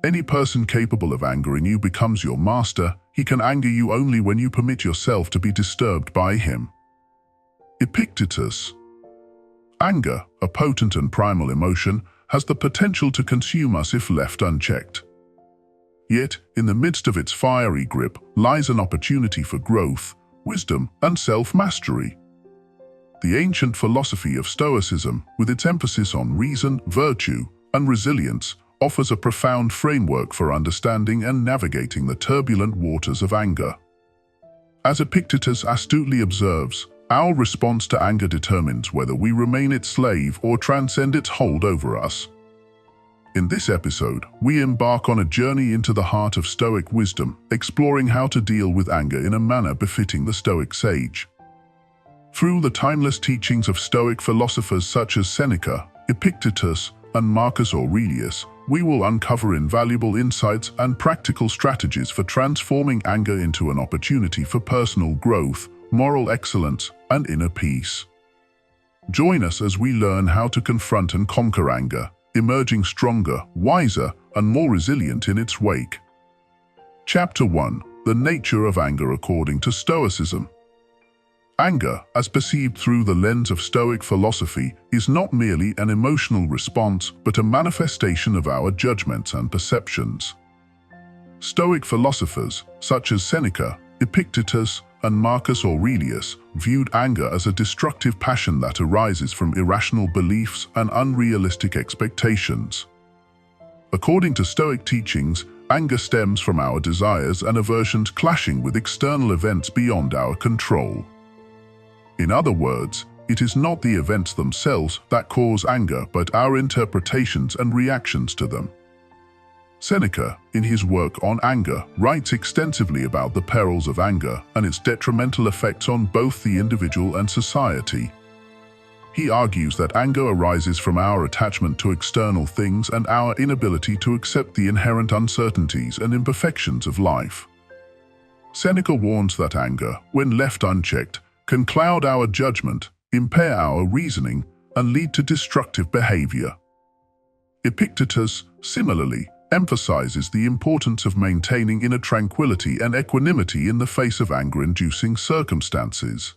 Any person capable of angering you becomes your master. He can anger you only when you permit yourself to be disturbed by him. Epictetus. Anger, a potent and primal emotion, has the potential to consume us if left unchecked. Yet, in the midst of its fiery grip lies an opportunity for growth, wisdom, and self-mastery. The ancient philosophy of Stoicism, with its emphasis on reason, virtue, and resilience, offers a profound framework for understanding and navigating the turbulent waters of anger. As Epictetus astutely observes, our response to anger determines whether we remain its slave or transcend its hold over us. In this episode, we embark on a journey into the heart of Stoic wisdom, exploring how to deal with anger in a manner befitting the Stoic sage. Through the timeless teachings of Stoic philosophers such as Seneca, Epictetus, and Marcus Aurelius, we will uncover invaluable insights and practical strategies for transforming anger into an opportunity for personal growth, moral excellence, and inner peace. Join us as we learn how to confront and conquer anger, emerging stronger, wiser, and more resilient in its wake. Chapter 1. The nature of anger according to Stoicism. Anger, as perceived through the lens of Stoic philosophy, is not merely an emotional response, but a manifestation of our judgments and perceptions. Stoic philosophers, such as Seneca, Epictetus, and Marcus Aurelius, viewed anger as a destructive passion that arises from irrational beliefs and unrealistic expectations. According to Stoic teachings, anger stems from our desires and aversions clashing with external events beyond our control. In other words, it is not the events themselves that cause anger, but our interpretations and reactions to them. Seneca, in his work on anger, writes extensively about the perils of anger and its detrimental effects on both the individual and society. He argues that anger arises from our attachment to external things and our inability to accept the inherent uncertainties and imperfections of life. Seneca warns that anger, when left unchecked, can cloud our judgment, impair our reasoning, and lead to destructive behavior. Epictetus, similarly, emphasizes the importance of maintaining inner tranquility and equanimity in the face of anger-inducing circumstances.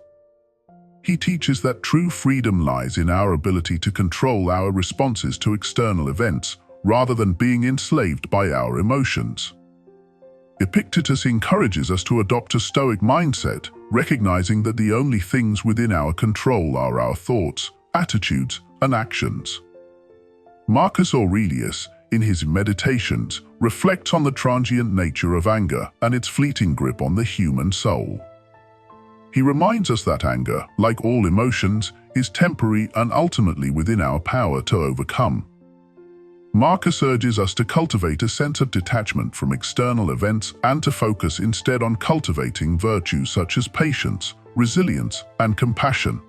He teaches that true freedom lies in our ability to control our responses to external events, rather than being enslaved by our emotions. Epictetus encourages us to adopt a Stoic mindset, recognizing that the only things within our control are our thoughts, attitudes, and actions. Marcus Aurelius, in his Meditations, reflects on the transient nature of anger and its fleeting grip on the human soul. He reminds us that anger, like all emotions, is temporary and ultimately within our power to overcome. Marcus urges us to cultivate a sense of detachment from external events and to focus instead on cultivating virtues such as patience, resilience, and compassion.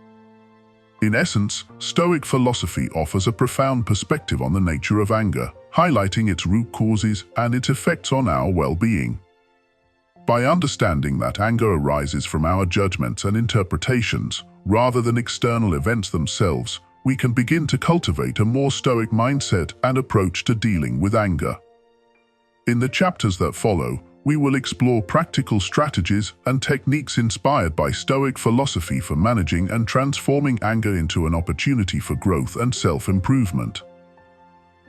In essence, Stoic philosophy offers a profound perspective on the nature of anger, highlighting its root causes and its effects on our well-being. By understanding that anger arises from our judgments and interpretations, rather than external events themselves, we can begin to cultivate a more Stoic mindset and approach to dealing with anger. In the chapters that follow, we will explore practical strategies and techniques inspired by Stoic philosophy for managing and transforming anger into an opportunity for growth and self-improvement.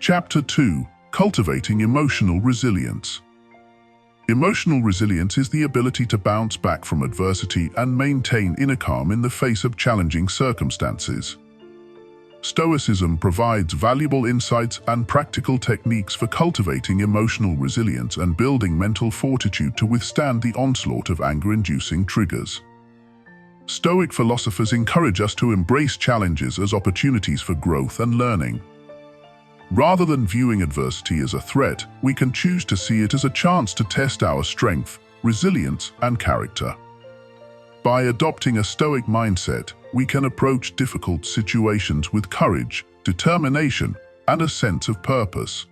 Chapter 2. Cultivating emotional resilience. Emotional resilience is the ability to bounce back from adversity and maintain inner calm in the face of challenging circumstances. Stoicism provides valuable insights and practical techniques for cultivating emotional resilience and building mental fortitude to withstand the onslaught of anger-inducing triggers. Stoic philosophers encourage us to embrace challenges as opportunities for growth and learning. Rather than viewing adversity as a threat, we can choose to see it as a chance to test our strength, resilience, and character. By adopting a Stoic mindset, we can approach difficult situations with courage, determination, and a sense of purpose.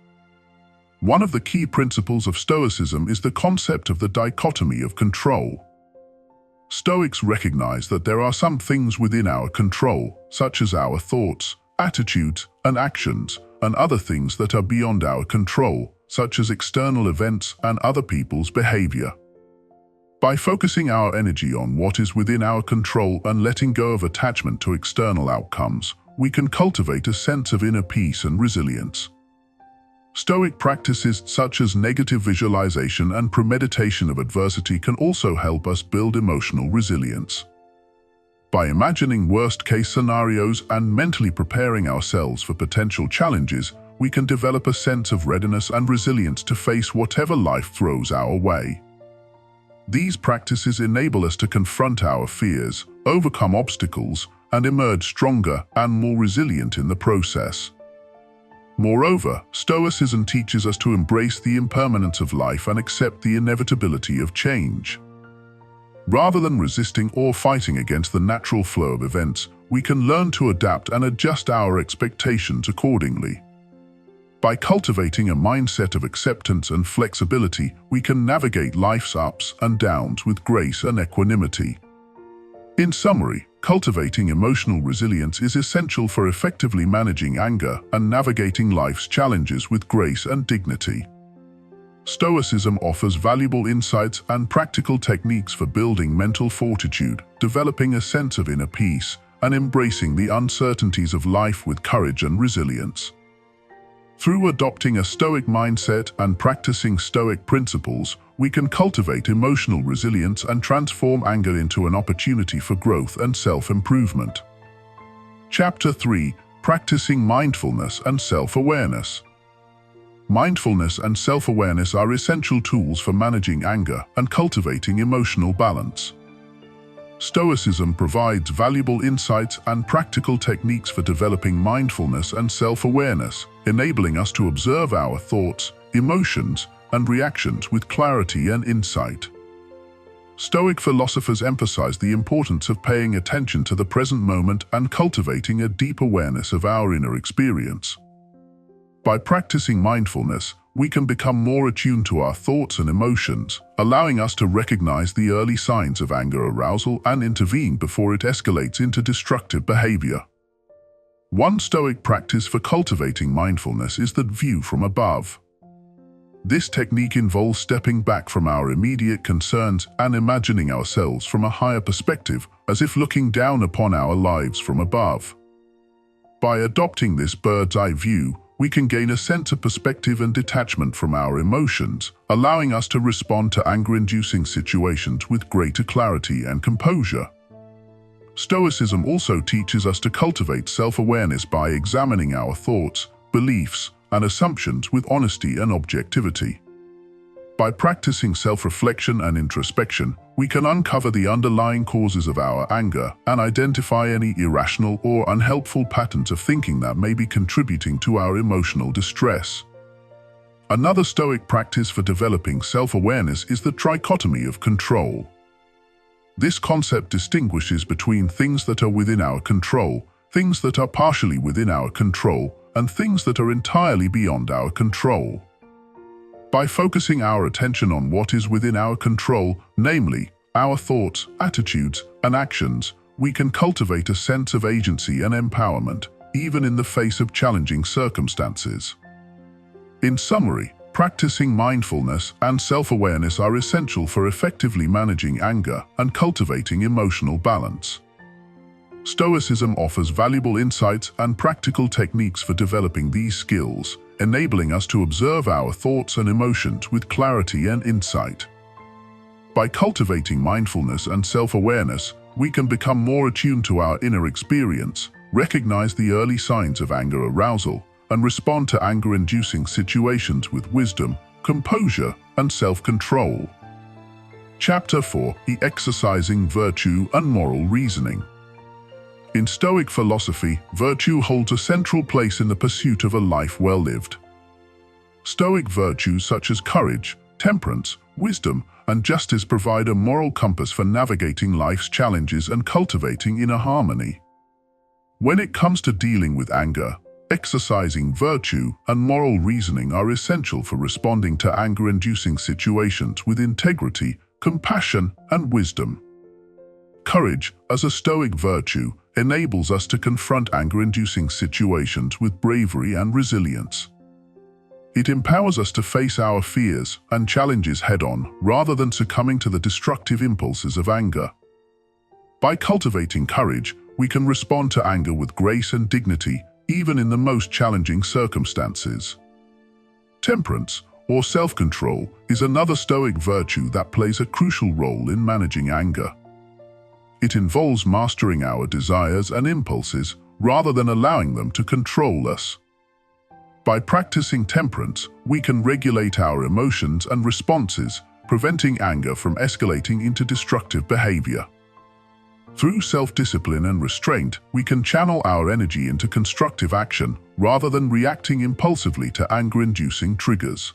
One of the key principles of Stoicism is the concept of the dichotomy of control. Stoics recognize that there are some things within our control, such as our thoughts, attitudes, and actions, and other things that are beyond our control, such as external events and other people's behavior. By focusing our energy on what is within our control and letting go of attachment to external outcomes, we can cultivate a sense of inner peace and resilience. Stoic practices such as negative visualization and premeditation of adversity can also help us build emotional resilience. By imagining worst-case scenarios and mentally preparing ourselves for potential challenges, we can develop a sense of readiness and resilience to face whatever life throws our way. These practices enable us to confront our fears, overcome obstacles, and emerge stronger and more resilient in the process. Moreover, Stoicism teaches us to embrace the impermanence of life and accept the inevitability of change. Rather than resisting or fighting against the natural flow of events, we can learn to adapt and adjust our expectations accordingly. By cultivating a mindset of acceptance and flexibility, we can navigate life's ups and downs with grace and equanimity. In summary, cultivating emotional resilience is essential for effectively managing anger and navigating life's challenges with grace and dignity. Stoicism offers valuable insights and practical techniques for building mental fortitude, developing a sense of inner peace, and embracing the uncertainties of life with courage and resilience. Through adopting a Stoic mindset and practicing Stoic principles, we can cultivate emotional resilience and transform anger into an opportunity for growth and self-improvement. Chapter 3: Practicing Mindfulness and Self-Awareness. Mindfulness and self-awareness are essential tools for managing anger and cultivating emotional balance. Stoicism provides valuable insights and practical techniques for developing mindfulness and self-awareness, enabling us to observe our thoughts, emotions, and reactions with clarity and insight. Stoic philosophers emphasize the importance of paying attention to the present moment and cultivating a deep awareness of our inner experience. By practicing mindfulness, we can become more attuned to our thoughts and emotions, allowing us to recognize the early signs of anger arousal and intervene before it escalates into destructive behavior. One Stoic practice for cultivating mindfulness is the view from above. This technique involves stepping back from our immediate concerns and imagining ourselves from a higher perspective, as if looking down upon our lives from above. By adopting this bird's-eye view, we can gain a sense of perspective and detachment from our emotions, allowing us to respond to anger-inducing situations with greater clarity and composure. Stoicism also teaches us to cultivate self-awareness by examining our thoughts, beliefs, and assumptions with honesty and objectivity. By practicing self-reflection and introspection, we can uncover the underlying causes of our anger and identify any irrational or unhelpful patterns of thinking that may be contributing to our emotional distress. Another Stoic practice for developing self-awareness is the trichotomy of control. This concept distinguishes between things that are within our control, things that are partially within our control, and things that are entirely beyond our control. By focusing our attention on what is within our control, namely, our thoughts, attitudes, and actions, we can cultivate a sense of agency and empowerment, even in the face of challenging circumstances. In summary, practicing mindfulness and self-awareness are essential for effectively managing anger and cultivating emotional balance. Stoicism offers valuable insights and practical techniques for developing these skills, enabling us to observe our thoughts and emotions with clarity and insight. By cultivating mindfulness and self-awareness, we can become more attuned to our inner experience, recognize the early signs of anger arousal, and respond to anger-inducing situations with wisdom, composure, and self-control. Chapter 4: Exercising Virtue and Moral Reasoning. In Stoic philosophy, virtue holds a central place in the pursuit of a life well lived. Stoic virtues such as courage, temperance, wisdom, and justice provide a moral compass for navigating life's challenges and cultivating inner harmony. When it comes to dealing with anger, exercising virtue and moral reasoning are essential for responding to anger-inducing situations with integrity, compassion, and wisdom. Courage, as a Stoic virtue, enables us to confront anger-inducing situations with bravery and resilience. It empowers us to face our fears and challenges head-on rather than succumbing to the destructive impulses of anger. By cultivating courage, we can respond to anger with grace and dignity, even in the most challenging circumstances. Temperance, or self-control, is another Stoic virtue that plays a crucial role in managing anger. It involves mastering our desires and impulses rather than allowing them to control us. By practicing temperance, we can regulate our emotions and responses, preventing anger from escalating into destructive behavior. Through self-discipline and restraint, we can channel our energy into constructive action rather than reacting impulsively to anger-inducing triggers.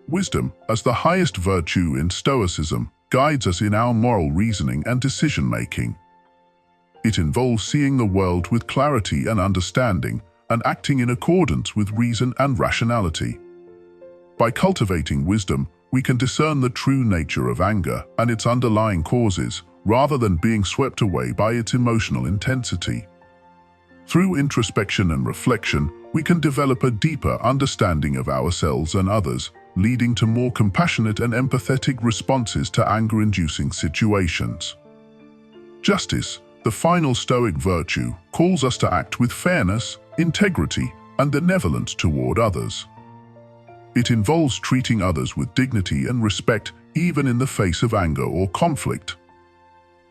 Wisdom, as the highest virtue in Stoicism, guides us in our moral reasoning and decision-making. It involves seeing the world with clarity and understanding, and acting in accordance with reason and rationality. By cultivating wisdom, we can discern the true nature of anger and its underlying causes, rather than being swept away by its emotional intensity. Through introspection and reflection, we can develop a deeper understanding of ourselves and others, leading to more compassionate and empathetic responses to anger-inducing situations. Justice, the final Stoic virtue, calls us to act with fairness, integrity, and benevolence toward others. It involves treating others with dignity and respect, even in the face of anger or conflict.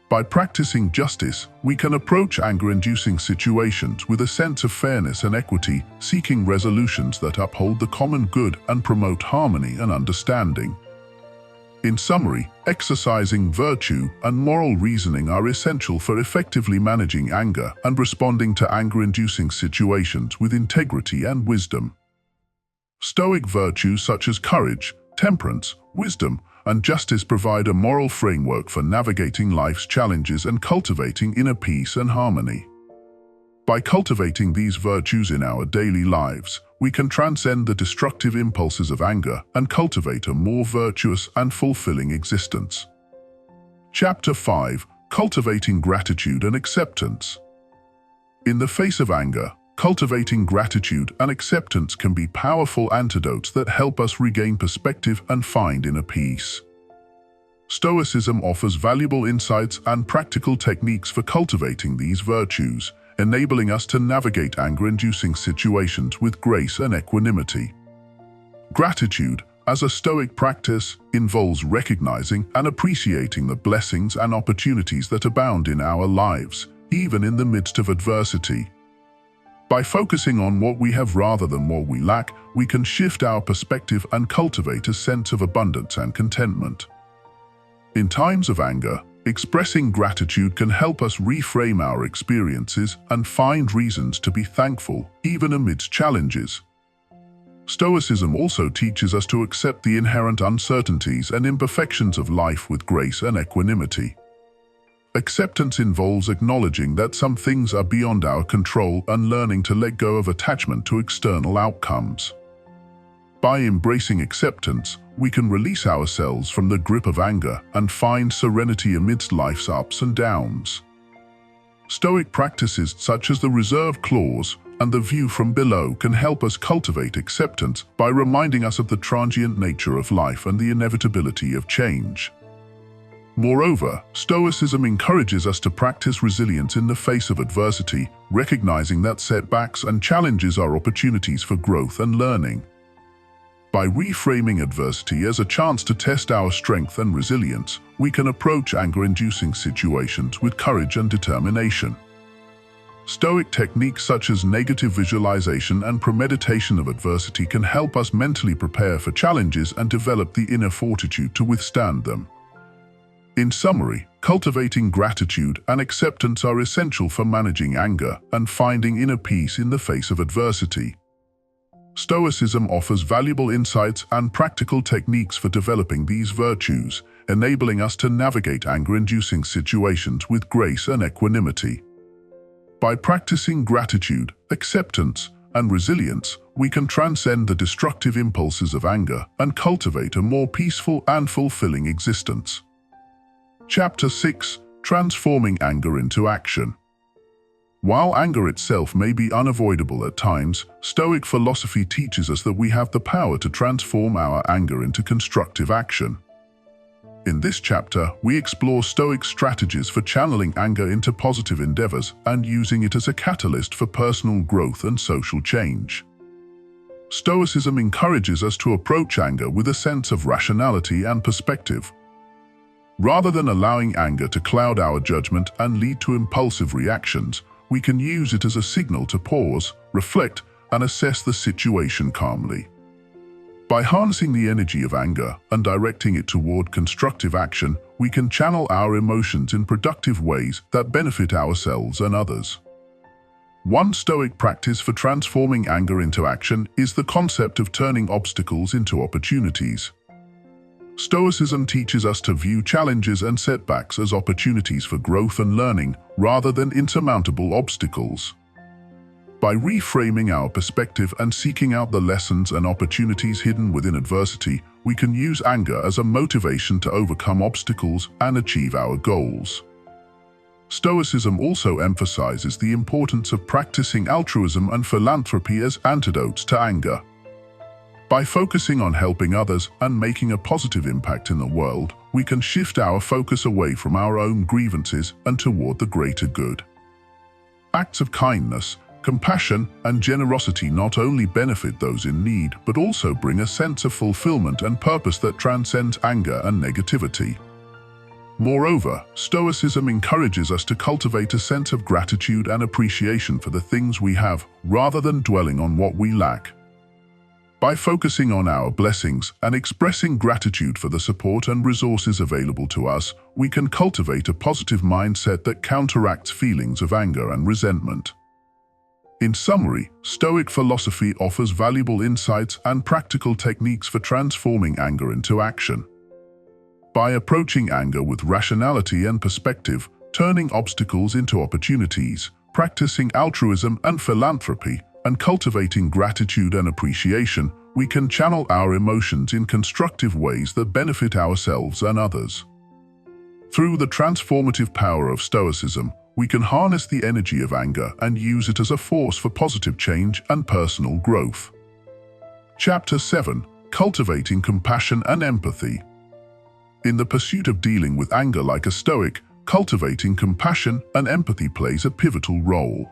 By practicing justice, we can approach anger-inducing situations with a sense of fairness and equity, seeking resolutions that uphold the common good and promote harmony and understanding. In summary, exercising virtue and moral reasoning are essential for effectively managing anger and responding to anger-inducing situations with integrity and wisdom. Stoic virtues such as courage, temperance, wisdom, and justice provide a moral framework for navigating life's challenges and cultivating inner peace and harmony. By cultivating these virtues in our daily lives, we can transcend the destructive impulses of anger and cultivate a more virtuous and fulfilling existence. Chapter 5: Cultivating Gratitude and Acceptance. In the face of anger, cultivating gratitude and acceptance can be powerful antidotes that help us regain perspective and find inner peace. Stoicism offers valuable insights and practical techniques for cultivating these virtues, enabling us to navigate anger-inducing situations with grace and equanimity. Gratitude, as a Stoic practice, involves recognizing and appreciating the blessings and opportunities that abound in our lives, even in the midst of adversity. By focusing on what we have rather than what we lack, we can shift our perspective and cultivate a sense of abundance and contentment. In times of anger, expressing gratitude can help us reframe our experiences and find reasons to be thankful, even amidst challenges. Stoicism also teaches us to accept the inherent uncertainties and imperfections of life with grace and equanimity. Acceptance involves acknowledging that some things are beyond our control and learning to let go of attachment to external outcomes. By embracing acceptance, we can release ourselves from the grip of anger and find serenity amidst life's ups and downs. Stoic practices such as the reserve clause and the view from below can help us cultivate acceptance by reminding us of the transient nature of life and the inevitability of change. Moreover, Stoicism encourages us to practice resilience in the face of adversity, recognizing that setbacks and challenges are opportunities for growth and learning. By reframing adversity as a chance to test our strength and resilience, we can approach anger-inducing situations with courage and determination. Stoic techniques such as negative visualization and premeditation of adversity can help us mentally prepare for challenges and develop the inner fortitude to withstand them. In summary, cultivating gratitude and acceptance are essential for managing anger and finding inner peace in the face of adversity. Stoicism offers valuable insights and practical techniques for developing these virtues, enabling us to navigate anger-inducing situations with grace and equanimity. By practicing gratitude, acceptance, and resilience, we can transcend the destructive impulses of anger and cultivate a more peaceful and fulfilling existence. Chapter 6: Transforming Anger into Action. While anger itself may be unavoidable at times, Stoic philosophy teaches us that we have the power to transform our anger into constructive action. In this chapter, we explore Stoic strategies for channeling anger into positive endeavors and using it as a catalyst for personal growth and social change. Stoicism encourages us to approach anger with a sense of rationality and perspective. Rather than allowing anger to cloud our judgment and lead to impulsive reactions, we can use it as a signal to pause, reflect, and assess the situation calmly. By harnessing the energy of anger and directing it toward constructive action, we can channel our emotions in productive ways that benefit ourselves and others. One Stoic practice for transforming anger into action is the concept of turning obstacles into opportunities. Stoicism teaches us to view challenges and setbacks as opportunities for growth and learning, rather than insurmountable obstacles. By reframing our perspective and seeking out the lessons and opportunities hidden within adversity, we can use anger as a motivation to overcome obstacles and achieve our goals. Stoicism also emphasizes the importance of practicing altruism and philanthropy as antidotes to anger. By focusing on helping others and making a positive impact in the world, we can shift our focus away from our own grievances and toward the greater good. Acts of kindness, compassion, and generosity not only benefit those in need, but also bring a sense of fulfillment and purpose that transcends anger and negativity. Moreover, Stoicism encourages us to cultivate a sense of gratitude and appreciation for the things we have, rather than dwelling on what we lack. By focusing on our blessings and expressing gratitude for the support and resources available to us, we can cultivate a positive mindset that counteracts feelings of anger and resentment. In summary, Stoic philosophy offers valuable insights and practical techniques for transforming anger into action. By approaching anger with rationality and perspective, turning obstacles into opportunities, practicing altruism and philanthropy, and cultivating gratitude and appreciation, we can channel our emotions in constructive ways that benefit ourselves and others. Through the transformative power of Stoicism, we can harness the energy of anger and use it as a force for positive change and personal growth. Chapter 7: Cultivating Compassion and Empathy. In the pursuit of dealing with anger like a Stoic, cultivating compassion and empathy plays a pivotal role.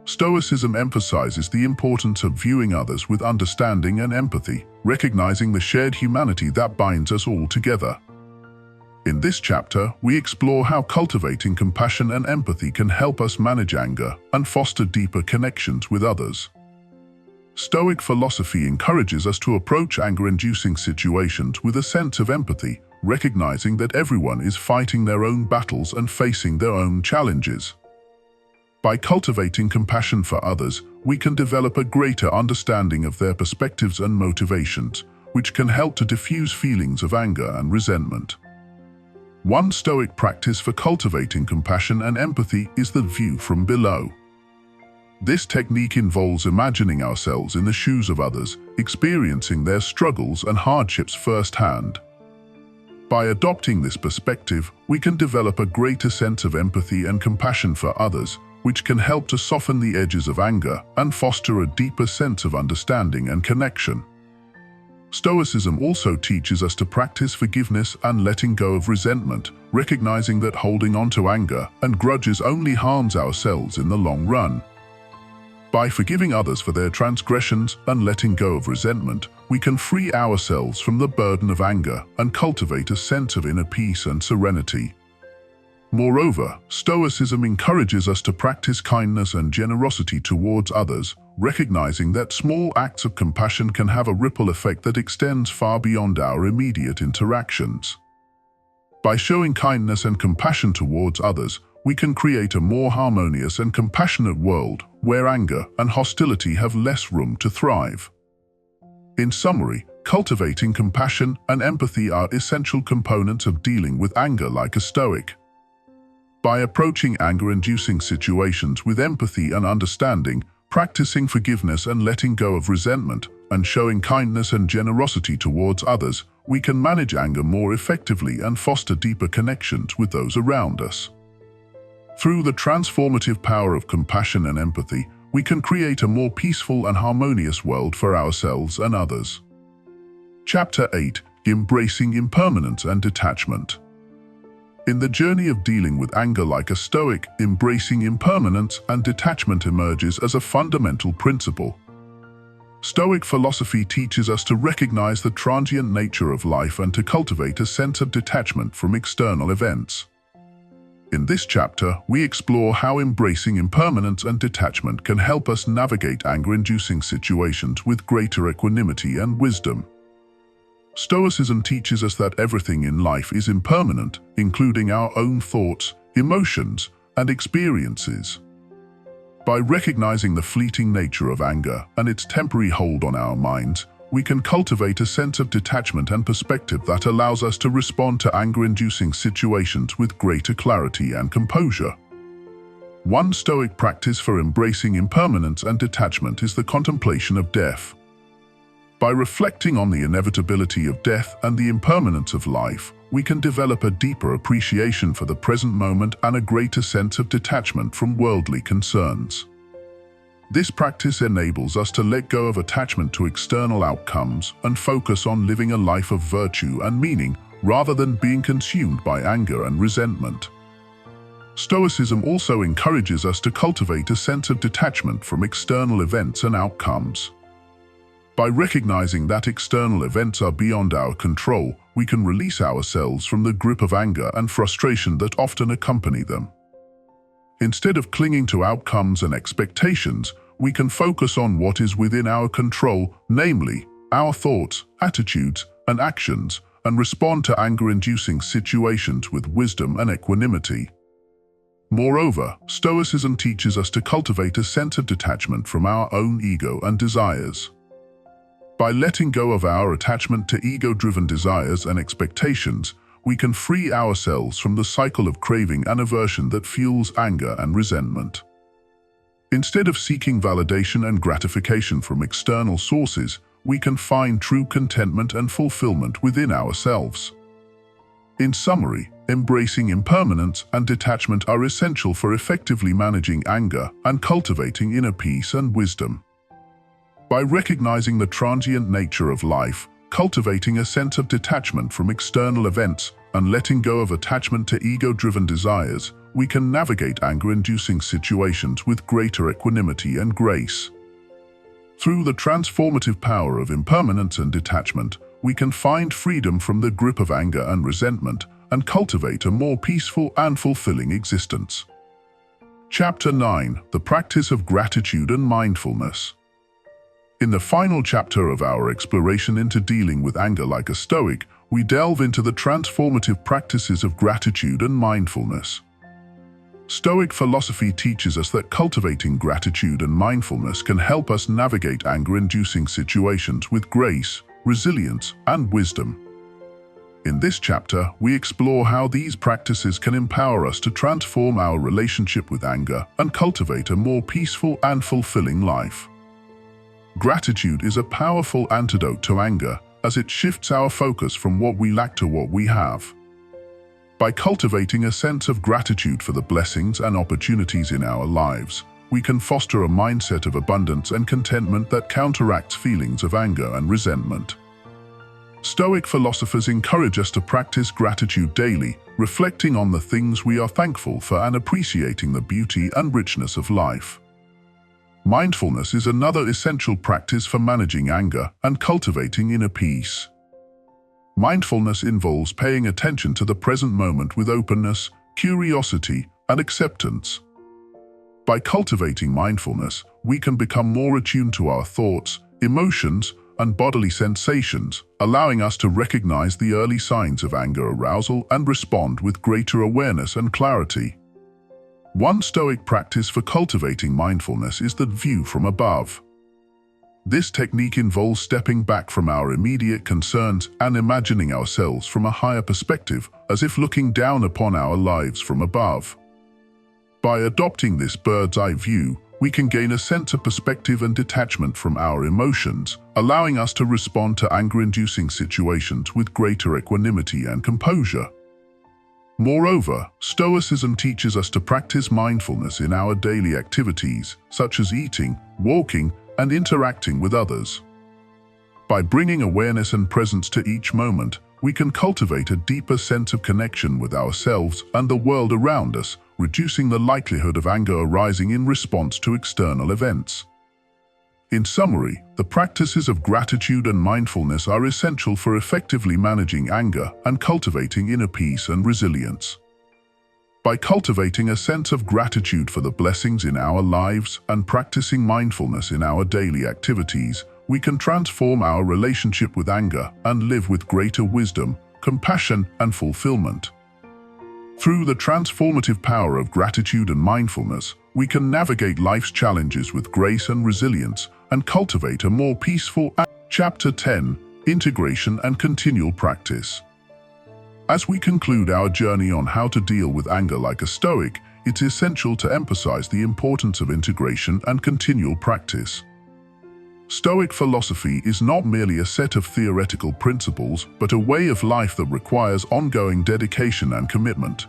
Stoicism emphasizes the importance of viewing others with understanding and empathy, recognizing the shared humanity that binds us all together. In this chapter, we explore how cultivating compassion and empathy can help us manage anger and foster deeper connections with others. Stoic philosophy encourages us to approach anger-inducing situations with a sense of empathy, recognizing that everyone is fighting their own battles and facing their own challenges. By cultivating compassion for others, we can develop a greater understanding of their perspectives and motivations, which can help to diffuse feelings of anger and resentment. One Stoic practice for cultivating compassion and empathy is the view from below. This technique involves imagining ourselves in the shoes of others, experiencing their struggles and hardships firsthand. By adopting this perspective, we can develop a greater sense of empathy and compassion for others, which can help to soften the edges of anger and foster a deeper sense of understanding and connection. Stoicism also teaches us to practice forgiveness and letting go of resentment, recognizing that holding on to anger and grudges only harms ourselves in the long run. By forgiving others for their transgressions and letting go of resentment, we can free ourselves from the burden of anger and cultivate a sense of inner peace and serenity. Moreover, Stoicism encourages us to practice kindness and generosity towards others, recognizing that small acts of compassion can have a ripple effect that extends far beyond our immediate interactions. By showing kindness and compassion towards others, we can create a more harmonious and compassionate world where anger and hostility have less room to thrive. In summary, cultivating compassion and empathy are essential components of dealing with anger like a Stoic. By approaching anger-inducing situations with empathy and understanding, practicing forgiveness and letting go of resentment, and showing kindness and generosity towards others, we can manage anger more effectively and foster deeper connections with those around us. Through the transformative power of compassion and empathy, we can create a more peaceful and harmonious world for ourselves and others. Chapter 8: Embracing Impermanence and Detachment. In the journey of dealing with anger like a Stoic, embracing impermanence and detachment emerges as a fundamental principle. Stoic philosophy teaches us to recognize the transient nature of life and to cultivate a sense of detachment from external events. In this chapter, we explore how embracing impermanence and detachment can help us navigate anger-inducing situations with greater equanimity and wisdom. Stoicism teaches us that everything in life is impermanent, including our own thoughts, emotions, and experiences. By recognizing the fleeting nature of anger and its temporary hold on our minds, we can cultivate a sense of detachment and perspective that allows us to respond to anger-inducing situations with greater clarity and composure. One Stoic practice for embracing impermanence and detachment is the contemplation of death. By reflecting on the inevitability of death and the impermanence of life, we can develop a deeper appreciation for the present moment and a greater sense of detachment from worldly concerns. This practice enables us to let go of attachment to external outcomes and focus on living a life of virtue and meaning rather than being consumed by anger and resentment. Stoicism also encourages us to cultivate a sense of detachment from external events and outcomes. By recognizing that external events are beyond our control, we can release ourselves from the grip of anger and frustration that often accompany them. Instead of clinging to outcomes and expectations, we can focus on what is within our control, namely, our thoughts, attitudes, and actions, and respond to anger-inducing situations with wisdom and equanimity. Moreover, Stoicism teaches us to cultivate a sense of detachment from our own ego and desires. By letting go of our attachment to ego-driven desires and expectations, we can free ourselves from the cycle of craving and aversion that fuels anger and resentment. Instead of seeking validation and gratification from external sources, we can find true contentment and fulfillment within ourselves. In summary, embracing impermanence and detachment are essential for effectively managing anger and cultivating inner peace and wisdom. By recognizing the transient nature of life, cultivating a sense of detachment from external events, and letting go of attachment to ego-driven desires, we can navigate anger-inducing situations with greater equanimity and grace. Through the transformative power of impermanence and detachment, we can find freedom from the grip of anger and resentment and cultivate a more peaceful and fulfilling existence. Chapter 9: The Practice of Gratitude and Mindfulness. In the final chapter of our exploration into dealing with anger like a Stoic, we delve into the transformative practices of gratitude and mindfulness. Stoic philosophy teaches us that cultivating gratitude and mindfulness can help us navigate anger-inducing situations with grace, resilience, and wisdom. In this chapter, we explore how these practices can empower us to transform our relationship with anger and cultivate a more peaceful and fulfilling life. Gratitude is a powerful antidote to anger, as it shifts our focus from what we lack to what we have. By cultivating a sense of gratitude for the blessings and opportunities in our lives, we can foster a mindset of abundance and contentment that counteracts feelings of anger and resentment. Stoic philosophers encourage us to practice gratitude daily, reflecting on the things we are thankful for and appreciating the beauty and richness of life. Mindfulness is another essential practice for managing anger and cultivating inner peace. Mindfulness involves paying attention to the present moment with openness, curiosity, and acceptance. By cultivating mindfulness, we can become more attuned to our thoughts, emotions, and bodily sensations, allowing us to recognize the early signs of anger arousal and respond with greater awareness and clarity. One Stoic practice for cultivating mindfulness is the view from above. This technique involves stepping back from our immediate concerns and imagining ourselves from a higher perspective, as if looking down upon our lives from above. By adopting this bird's-eye view, we can gain a sense of perspective and detachment from our emotions, allowing us to respond to anger-inducing situations with greater equanimity and composure. Moreover, Stoicism teaches us to practice mindfulness in our daily activities, such as eating, walking, and interacting with others. By bringing awareness and presence to each moment, we can cultivate a deeper sense of connection with ourselves and the world around us, reducing the likelihood of anger arising in response to external events. In summary, the practices of gratitude and mindfulness are essential for effectively managing anger and cultivating inner peace and resilience. By cultivating a sense of gratitude for the blessings in our lives and practicing mindfulness in our daily activities, we can transform our relationship with anger and live with greater wisdom, compassion, and fulfillment. Through the transformative power of gratitude and mindfulness, we can navigate life's challenges with grace and resilience and cultivate a more peaceful. Chapter 10: Integration and Continual Practice. As we conclude our journey on how to deal with anger like a Stoic, it's essential to emphasize the importance of integration and continual practice. Stoic philosophy is not merely a set of theoretical principles, but a way of life that requires ongoing dedication and commitment.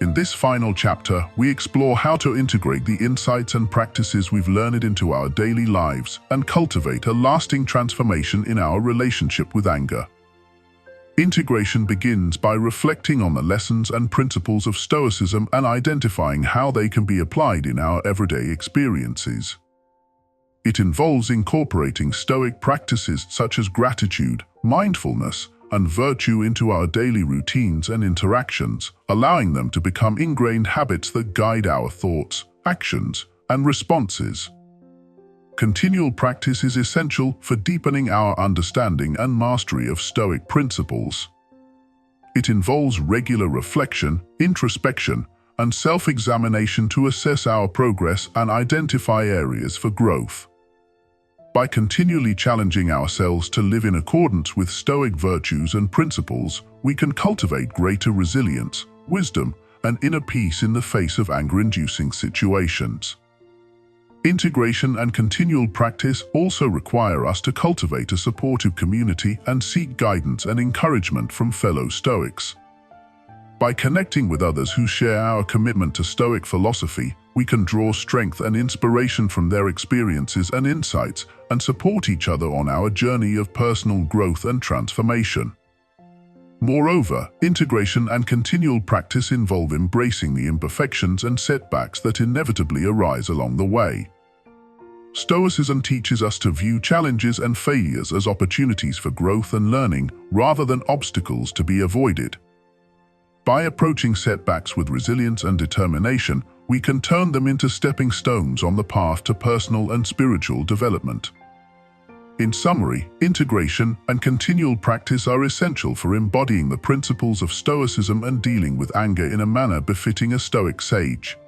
In this final chapter, we explore how to integrate the insights and practices we've learned into our daily lives and cultivate a lasting transformation in our relationship with anger. Integration begins by reflecting on the lessons and principles of Stoicism and identifying how they can be applied in our everyday experiences. It involves incorporating Stoic practices such as gratitude, mindfulness, and virtue into our daily routines and interactions, allowing them to become ingrained habits that guide our thoughts, actions, and responses. Continual practice is essential for deepening our understanding and mastery of Stoic principles. It involves regular reflection, introspection, and self-examination to assess our progress and identify areas for growth. By continually challenging ourselves to live in accordance with Stoic virtues and principles, we can cultivate greater resilience, wisdom, and inner peace in the face of anger-inducing situations. Integration and continual practice also require us to cultivate a supportive community and seek guidance and encouragement from fellow Stoics. By connecting with others who share our commitment to Stoic philosophy, we can draw strength and inspiration from their experiences and insights and support each other on our journey of personal growth and transformation. Moreover, integration and continual practice involve embracing the imperfections and setbacks that inevitably arise along the way. Stoicism teaches us to view challenges and failures as opportunities for growth and learning rather than obstacles to be avoided. By approaching setbacks with resilience and determination, we can turn them into stepping stones on the path to personal and spiritual development. In summary, integration and continual practice are essential for embodying the principles of Stoicism and dealing with anger in a manner befitting a Stoic sage.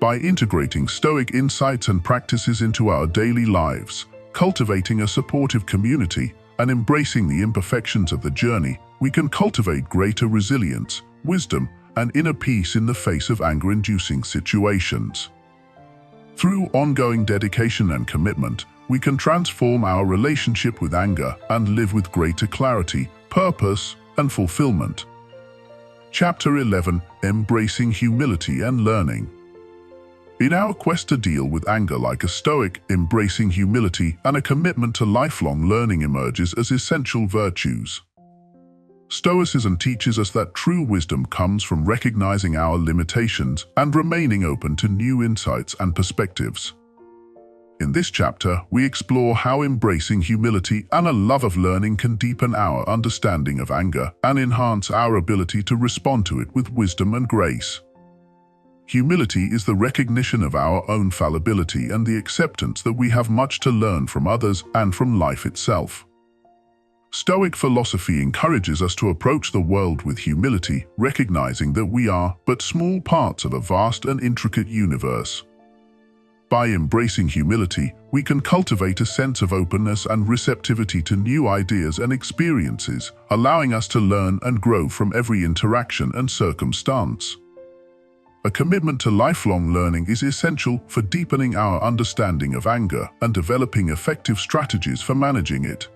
By integrating Stoic insights and practices into our daily lives, cultivating a supportive community, and embracing the imperfections of the journey, we can cultivate greater resilience, wisdom, and inner peace in the face of anger-inducing situations. Through ongoing dedication and commitment, we can transform our relationship with anger and live with greater clarity, purpose, and fulfillment. Chapter 11: Embracing Humility and Learning. In our quest to deal with anger like a Stoic, embracing humility and a commitment to lifelong learning emerges as essential virtues. Stoicism teaches us that true wisdom comes from recognizing our limitations and remaining open to new insights and perspectives. In this chapter, we explore how embracing humility and a love of learning can deepen our understanding of anger and enhance our ability to respond to it with wisdom and grace. Humility is the recognition of our own fallibility and the acceptance that we have much to learn from others and from life itself. Stoic philosophy encourages us to approach the world with humility, recognizing that we are but small parts of a vast and intricate universe. By embracing humility, we can cultivate a sense of openness and receptivity to new ideas and experiences, allowing us to learn and grow from every interaction and circumstance. A commitment to lifelong learning is essential for deepening our understanding of anger and developing effective strategies for managing it.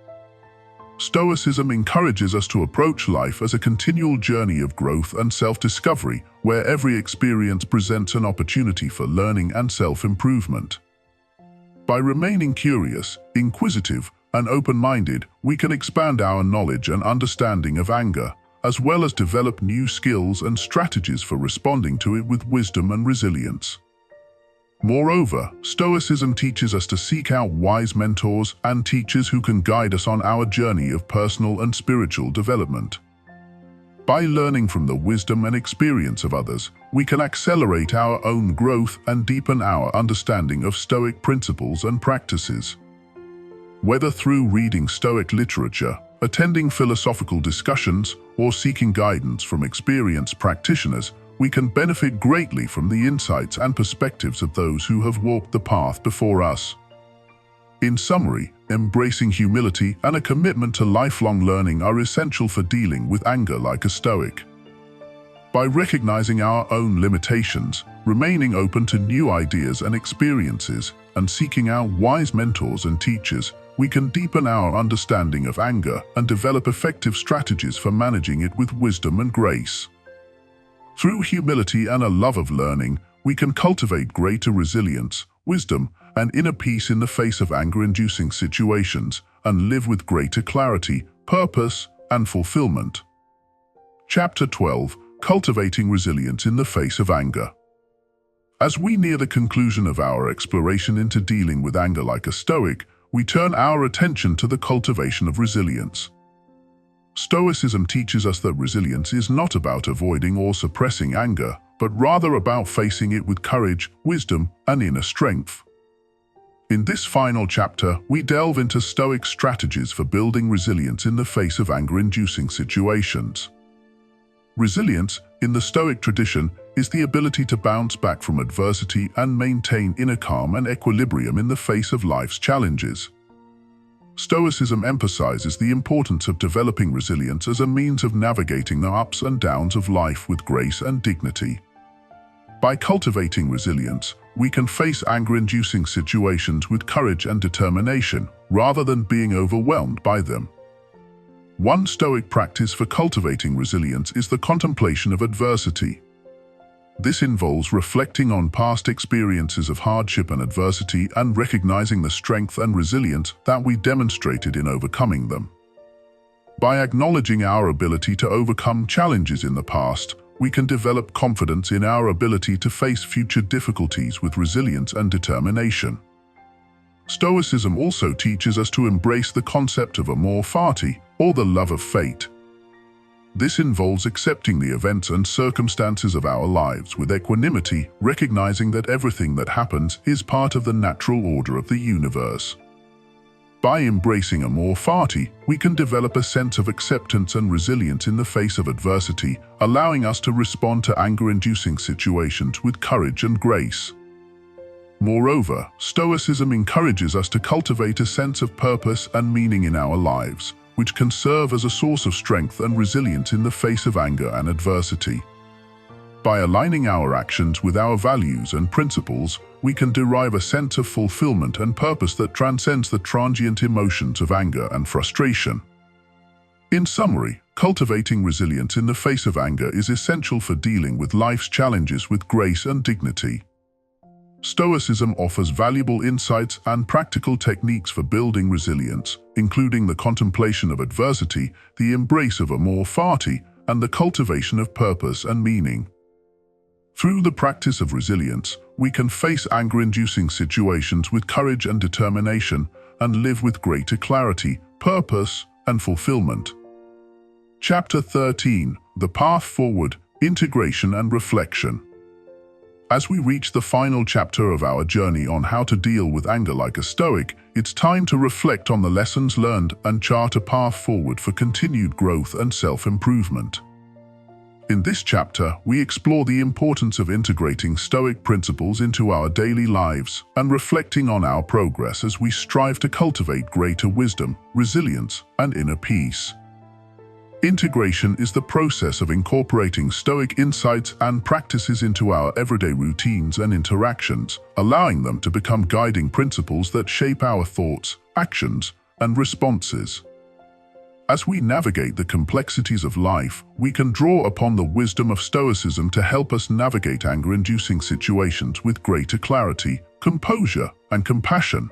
Stoicism encourages us to approach life as a continual journey of growth and self-discovery, where every experience presents an opportunity for learning and self-improvement. By remaining curious, inquisitive, and open-minded, we can expand our knowledge and understanding of anger, as well as develop new skills and strategies for responding to it with wisdom and resilience. Moreover, Stoicism teaches us to seek out wise mentors and teachers who can guide us on our journey of personal and spiritual development. By learning from the wisdom and experience of others, we can accelerate our own growth and deepen our understanding of Stoic principles and practices. Whether through reading Stoic literature, attending philosophical discussions, or seeking guidance from experienced practitioners, we can benefit greatly from the insights and perspectives of those who have walked the path before us. In summary, embracing humility and a commitment to lifelong learning are essential for dealing with anger like a Stoic. By recognizing our own limitations, remaining open to new ideas and experiences, and seeking out wise mentors and teachers, we can deepen our understanding of anger and develop effective strategies for managing it with wisdom and grace. Through humility and a love of learning, we can cultivate greater resilience, wisdom, and inner peace in the face of anger-inducing situations, and live with greater clarity, purpose, and fulfillment. Chapter 12: Cultivating Resilience in the Face of Anger. As we near the conclusion of our exploration into dealing with anger like a Stoic, we turn our attention to the cultivation of resilience. Stoicism teaches us that resilience is not about avoiding or suppressing anger, but rather about facing it with courage, wisdom, and inner strength. In this final chapter, we delve into Stoic strategies for building resilience in the face of anger-inducing situations. Resilience, in the Stoic tradition, is the ability to bounce back from adversity and maintain inner calm and equilibrium in the face of life's challenges. Stoicism emphasizes the importance of developing resilience as a means of navigating the ups and downs of life with grace and dignity. By cultivating resilience, we can face anger-inducing situations with courage and determination, rather than being overwhelmed by them. One Stoic practice for cultivating resilience is the contemplation of adversity. This involves reflecting on past experiences of hardship and adversity and recognizing the strength and resilience that we demonstrated in overcoming them. By acknowledging our ability to overcome challenges in the past, we can develop confidence in our ability to face future difficulties with resilience and determination. Stoicism also teaches us to embrace the concept of amor fati, or the love of fate. This involves accepting the events and circumstances of our lives with equanimity, recognizing that everything that happens is part of the natural order of the universe. By embracing amor fati, we can develop a sense of acceptance and resilience in the face of adversity, allowing us to respond to anger-inducing situations with courage and grace. Moreover, Stoicism encourages us to cultivate a sense of purpose and meaning in our lives, which can serve as a source of strength and resilience in the face of anger and adversity. By aligning our actions with our values and principles, we can derive a sense of fulfillment and purpose that transcends the transient emotions of anger and frustration. In summary, cultivating resilience in the face of anger is essential for dealing with life's challenges with grace and dignity. Stoicism offers valuable insights and practical techniques for building resilience, including the contemplation of adversity, the embrace of amor fati, and the cultivation of purpose and meaning. Through the practice of resilience, we can face anger-inducing situations with courage and determination, and live with greater clarity, purpose, and fulfillment. Chapter 13: The Path Forward, Integration and Reflection. As we reach the final chapter of our journey on how to deal with anger like a Stoic, it's time to reflect on the lessons learned and chart a path forward for continued growth and self-improvement. In this chapter, we explore the importance of integrating Stoic principles into our daily lives and reflecting on our progress as we strive to cultivate greater wisdom, resilience, and inner peace. Integration is the process of incorporating Stoic insights and practices into our everyday routines and interactions, allowing them to become guiding principles that shape our thoughts, actions, and responses. As we navigate the complexities of life, we can draw upon the wisdom of Stoicism to help us navigate anger-inducing situations with greater clarity, composure, and compassion.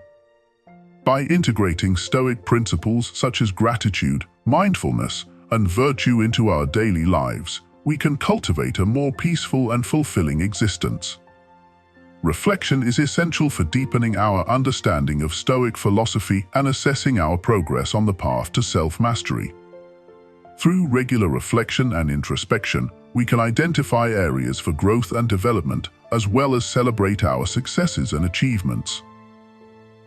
By integrating Stoic principles such as gratitude, mindfulness, and virtue into our daily lives, we can cultivate a more peaceful and fulfilling existence. Reflection is essential for deepening our understanding of Stoic philosophy and assessing our progress on the path to self-mastery. Through regular reflection and introspection, we can identify areas for growth and development, as well as celebrate our successes and achievements.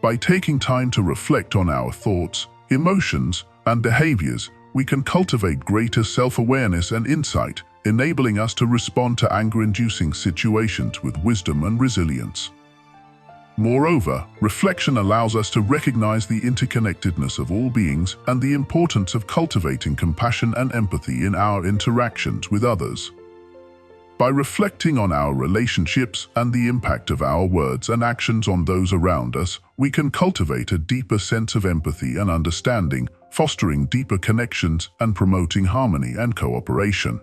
By taking time to reflect on our thoughts, emotions, and behaviors, we can cultivate greater self-awareness and insight, enabling us to respond to anger-inducing situations with wisdom and resilience. Moreover, reflection allows us to recognize the interconnectedness of all beings and the importance of cultivating compassion and empathy in our interactions with others. By reflecting on our relationships and the impact of our words and actions on those around us, we can cultivate a deeper sense of empathy and understanding, fostering deeper connections and promoting harmony and cooperation.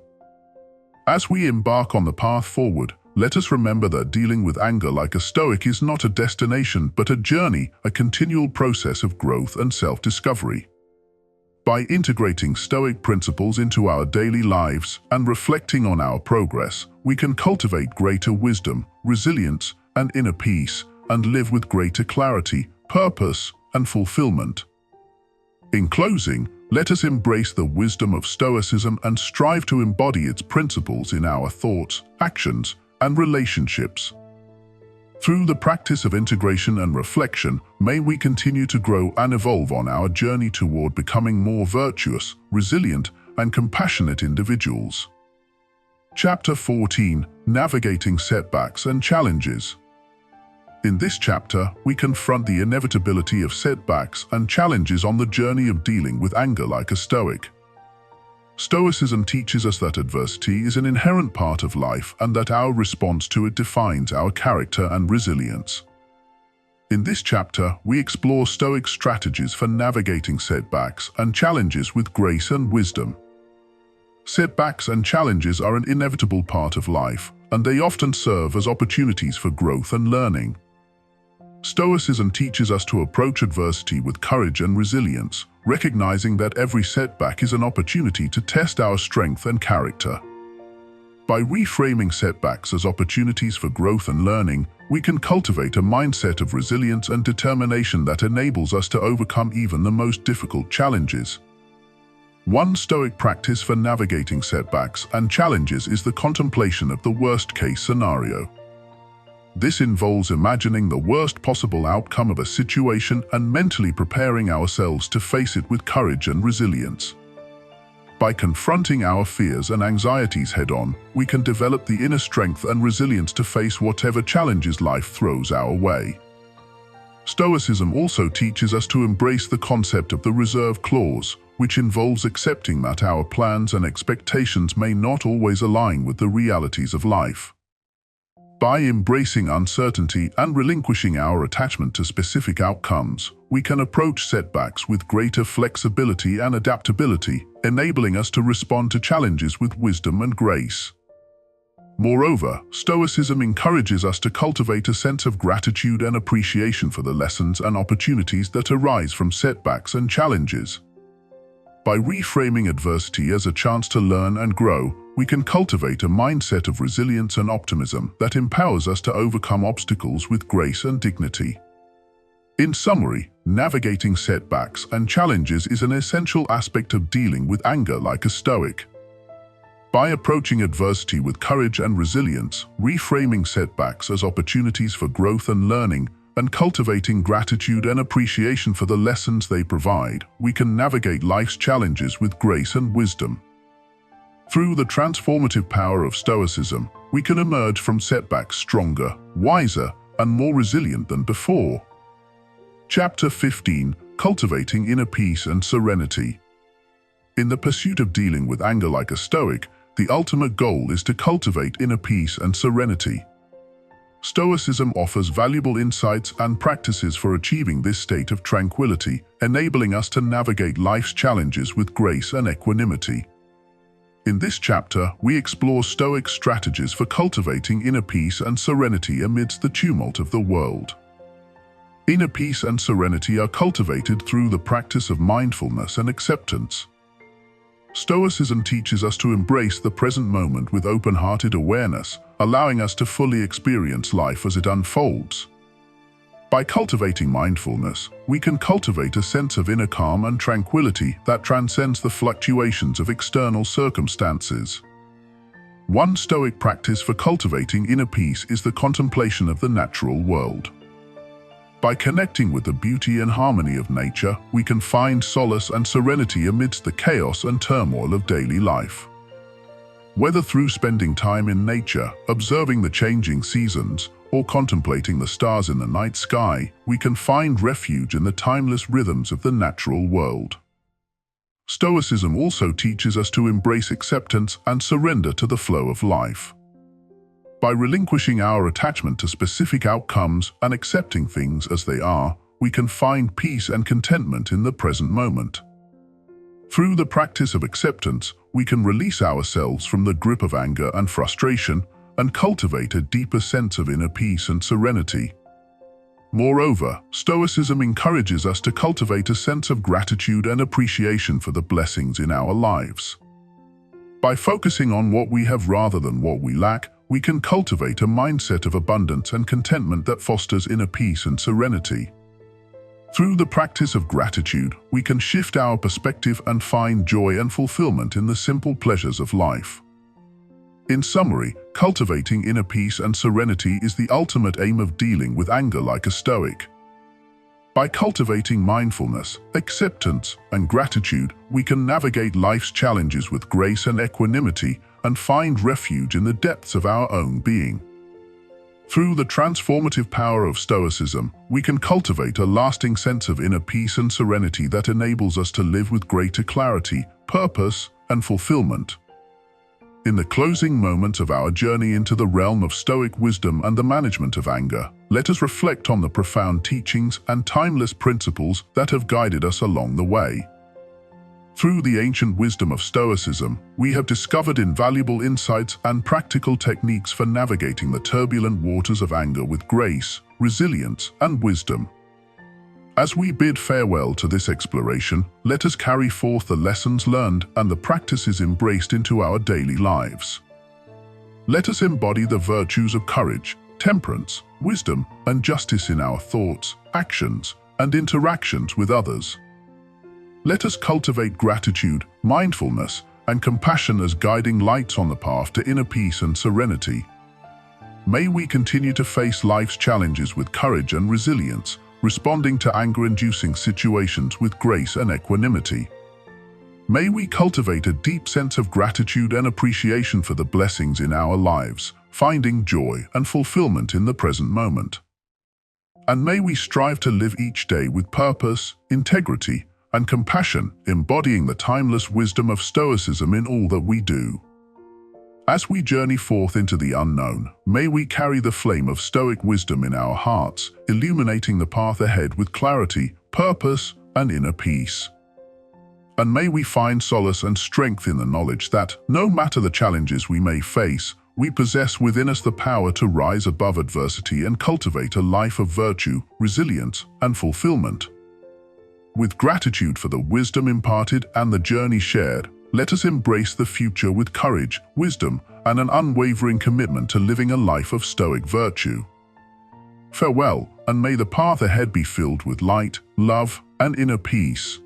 As we embark on the path forward, let us remember that dealing with anger like a Stoic is not a destination but a journey, a continual process of growth and self-discovery. By integrating Stoic principles into our daily lives and reflecting on our progress, we can cultivate greater wisdom, resilience, and inner peace, and live with greater clarity, purpose, and fulfillment. In closing, let us embrace the wisdom of Stoicism and strive to embody its principles in our thoughts, actions, and relationships. Through the practice of integration and reflection, may we continue to grow and evolve on our journey toward becoming more virtuous, resilient, and compassionate individuals. Chapter 14: Navigating Setbacks and Challenges. In this chapter, we confront the inevitability of setbacks and challenges on the journey of dealing with anger like a Stoic. Stoicism teaches us that adversity is an inherent part of life and that our response to it defines our character and resilience. In this chapter, we explore Stoic strategies for navigating setbacks and challenges with grace and wisdom. Setbacks and challenges are an inevitable part of life, and they often serve as opportunities for growth and learning. Stoicism teaches us to approach adversity with courage and resilience, recognizing that every setback is an opportunity to test our strength and character. By reframing setbacks as opportunities for growth and learning, we can cultivate a mindset of resilience and determination that enables us to overcome even the most difficult challenges. One Stoic practice for navigating setbacks and challenges is the contemplation of the worst-case scenario. This involves imagining the worst possible outcome of a situation and mentally preparing ourselves to face it with courage and resilience. By confronting our fears and anxieties head-on, we can develop the inner strength and resilience to face whatever challenges life throws our way. Stoicism also teaches us to embrace the concept of the reserve clause, which involves accepting that our plans and expectations may not always align with the realities of life. By embracing uncertainty and relinquishing our attachment to specific outcomes, we can approach setbacks with greater flexibility and adaptability, enabling us to respond to challenges with wisdom and grace. Moreover, Stoicism encourages us to cultivate a sense of gratitude and appreciation for the lessons and opportunities that arise from setbacks and challenges. By reframing adversity as a chance to learn and grow, we can cultivate a mindset of resilience and optimism that empowers us to overcome obstacles with grace and dignity. In summary, navigating setbacks and challenges is an essential aspect of dealing with anger like a Stoic. By approaching adversity with courage and resilience, reframing setbacks as opportunities for growth and learning, and cultivating gratitude and appreciation for the lessons they provide, we can navigate life's challenges with grace and wisdom. Through the transformative power of Stoicism, we can emerge from setbacks stronger, wiser, and more resilient than before. Chapter 15: Cultivating Inner Peace and Serenity. In the pursuit of dealing with anger like a Stoic, the ultimate goal is to cultivate inner peace and serenity. Stoicism offers valuable insights and practices for achieving this state of tranquility, enabling us to navigate life's challenges with grace and equanimity. In this chapter, we explore Stoic strategies for cultivating inner peace and serenity amidst the tumult of the world. Inner peace and serenity are cultivated through the practice of mindfulness and acceptance. Stoicism teaches us to embrace the present moment with open-hearted awareness, allowing us to fully experience life as it unfolds. By cultivating mindfulness, we can cultivate a sense of inner calm and tranquility that transcends the fluctuations of external circumstances. One Stoic practice for cultivating inner peace is the contemplation of the natural world. By connecting with the beauty and harmony of nature, we can find solace and serenity amidst the chaos and turmoil of daily life. Whether through spending time in nature, observing the changing seasons, or contemplating the stars in the night sky, we can find refuge in the timeless rhythms of the natural world. Stoicism also teaches us to embrace acceptance and surrender to the flow of life. By relinquishing our attachment to specific outcomes and accepting things as they are, we can find peace and contentment in the present moment. Through the practice of acceptance, we can release ourselves from the grip of anger and frustration and cultivate a deeper sense of inner peace and serenity. Moreover, Stoicism encourages us to cultivate a sense of gratitude and appreciation for the blessings in our lives. By focusing on what we have rather than what we lack, we can cultivate a mindset of abundance and contentment that fosters inner peace and serenity. Through the practice of gratitude, we can shift our perspective and find joy and fulfillment in the simple pleasures of life. In summary, cultivating inner peace and serenity is the ultimate aim of dealing with anger like a Stoic. By cultivating mindfulness, acceptance, and gratitude, we can navigate life's challenges with grace and equanimity and find refuge in the depths of our own being. Through the transformative power of Stoicism, we can cultivate a lasting sense of inner peace and serenity that enables us to live with greater clarity, purpose, and fulfillment. In the closing moments of our journey into the realm of Stoic wisdom and the management of anger, let us reflect on the profound teachings and timeless principles that have guided us along the way. Through the ancient wisdom of Stoicism, we have discovered invaluable insights and practical techniques for navigating the turbulent waters of anger with grace, resilience, and wisdom. As we bid farewell to this exploration, let us carry forth the lessons learned and the practices embraced into our daily lives. Let us embody the virtues of courage, temperance, wisdom, and justice in our thoughts, actions, and interactions with others. Let us cultivate gratitude, mindfulness, and compassion as guiding lights on the path to inner peace and serenity. May we continue to face life's challenges with courage and resilience, responding to anger-inducing situations with grace and equanimity. May we cultivate a deep sense of gratitude and appreciation for the blessings in our lives, finding joy and fulfillment in the present moment. And may we strive to live each day with purpose, integrity, and compassion, embodying the timeless wisdom of Stoicism in all that we do. As we journey forth into the unknown, may we carry the flame of Stoic wisdom in our hearts, illuminating the path ahead with clarity, purpose, and inner peace. And may we find solace and strength in the knowledge that, no matter the challenges we may face, we possess within us the power to rise above adversity and cultivate a life of virtue, resilience, and fulfillment. With gratitude for the wisdom imparted and the journey shared, let us embrace the future with courage, wisdom, and an unwavering commitment to living a life of Stoic virtue. Farewell, and may the path ahead be filled with light, love, and inner peace.